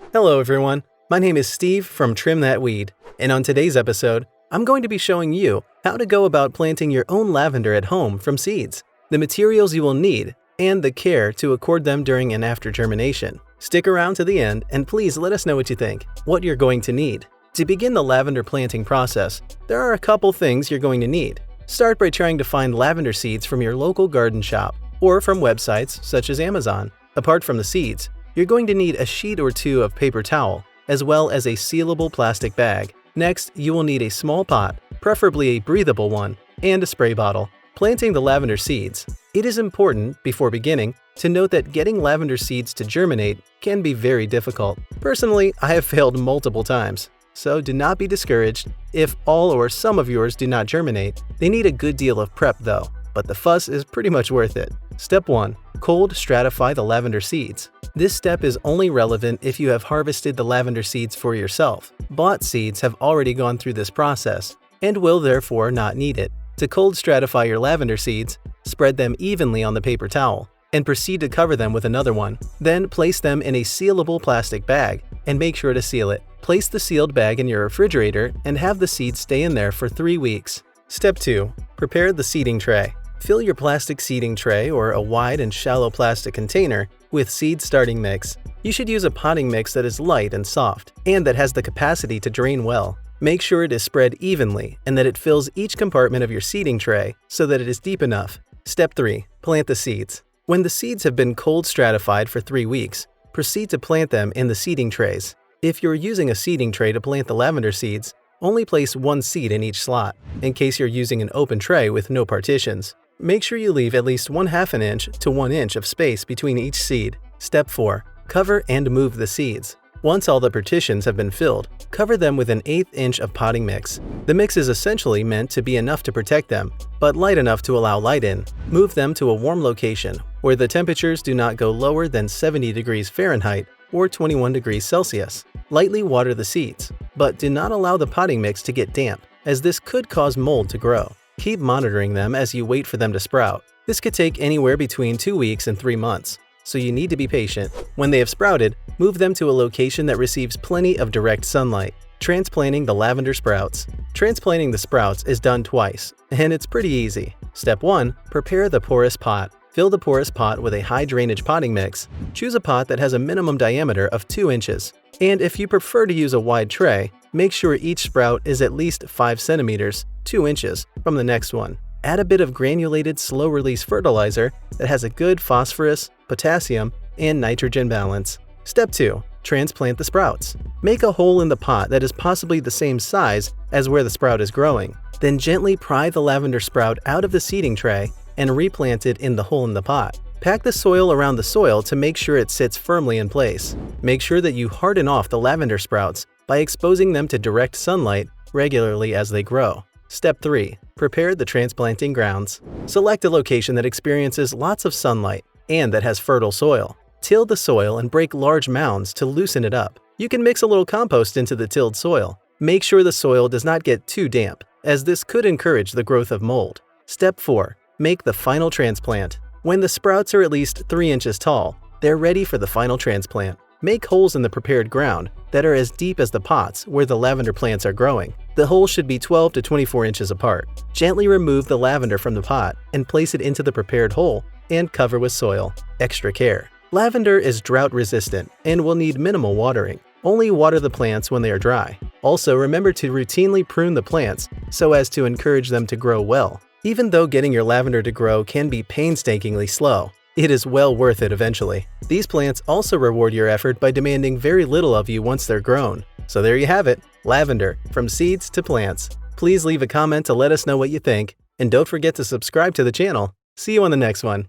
Hello everyone, my name is Steve from Trim That Weed, and on today's episode, I'm going to be showing you how to go about planting your own lavender at home from seeds, the materials you will need, and the care to accord them during and after germination. Stick around to the end and please let us know what you think, what you're going to need. To begin the lavender planting process, there are a couple things you're going to need. Start by trying to find lavender seeds from your local garden shop or from websites such as Amazon. Apart from the seeds, you're going to need a sheet or two of paper towel, as well as a sealable plastic bag. Next, you will need a small pot, preferably a breathable one, and a spray bottle. Planting the lavender seeds. It is important, before beginning, to note that getting lavender seeds to germinate can be very difficult. Personally, I have failed multiple times, so do not be discouraged if all or some of yours do not germinate. They need a good deal of prep though, but the fuss is pretty much worth it. Step 1. Cold stratify the lavender seeds. This step is only relevant if you have harvested the lavender seeds for yourself. Bought seeds have already gone through this process and will therefore not need it. To cold stratify your lavender seeds, spread them evenly on the paper towel and proceed to cover them with another one. Then place them in a sealable plastic bag and make sure to seal it. Place the sealed bag in your refrigerator and have the seeds stay in there for 3 weeks. Step 2. Prepare the seeding tray. Fill your plastic seeding tray or a wide and shallow plastic container with seed starting mix. You should use a potting mix that is light and soft and that has the capacity to drain well. Make sure it is spread evenly and that it fills each compartment of your seeding tray so that it is deep enough. Step 3. Plant the seeds. When the seeds have been cold stratified for 3 weeks, proceed to plant them in the seeding trays. If you're using a seeding tray to plant the lavender seeds, only place one seed in each slot, in case you're using an open tray with no partitions. Make sure you leave at least 1/2 inch to 1 inch of space between each seed. Step 4. Cover and move the seeds. Once all the partitions have been filled, cover them with an 1/8 inch of potting mix. The mix is essentially meant to be enough to protect them, but light enough to allow light in. Move them to a warm location, where the temperatures do not go lower than 70 degrees Fahrenheit or 21 degrees Celsius. Lightly water the seeds, but do not allow the potting mix to get damp, as this could cause mold to grow. Keep monitoring them as you wait for them to sprout. This could take anywhere between 2 weeks and 3 months, so you need to be patient. When they have sprouted, move them to a location that receives plenty of direct sunlight. Transplanting the lavender sprouts. Transplanting the sprouts is done twice, and it's pretty easy. Step 1. Prepare the porous pot. Fill the porous pot with a high drainage potting mix. Choose a pot that has a minimum diameter of 2 inches. And if you prefer to use a wide tray, make sure each sprout is at least 5 centimeters, 2 inches, from the next one. Add a bit of granulated slow-release fertilizer that has a good phosphorus, potassium, and nitrogen balance. Step 2. Transplant the sprouts. Make a hole in the pot that is possibly the same size as where the sprout is growing. Then gently pry the lavender sprout out of the seeding tray and replant it in the hole in the pot. Pack the soil around the soil to make sure it sits firmly in place. Make sure that you harden off the lavender sprouts by exposing them to direct sunlight regularly as they grow. Step 3. Prepare the transplanting grounds. Select a location that experiences lots of sunlight and that has fertile soil. Till the soil and break large mounds to loosen it up. You can mix a little compost into the tilled soil. Make sure the soil does not get too damp, as this could encourage the growth of mold. Step 4. Make the final transplant. When the sprouts are at least 3 inches tall, they're ready for the final transplant. Make holes in the prepared ground that are as deep as the pots where the lavender plants are growing. The holes should be 12 to 24 inches apart. Gently remove the lavender from the pot and place it into the prepared hole and cover with soil. Extra care. Lavender is drought resistant and will need minimal watering. Only water the plants when they are dry. Also, remember to routinely prune the plants so as to encourage them to grow well. Even though getting your lavender to grow can be painstakingly slow, it is well worth it eventually. These plants also reward your effort by demanding very little of you once they're grown. So there you have it, lavender, from seeds to plants. Please leave a comment to let us know what you think, and don't forget to subscribe to the channel. See you on the next one.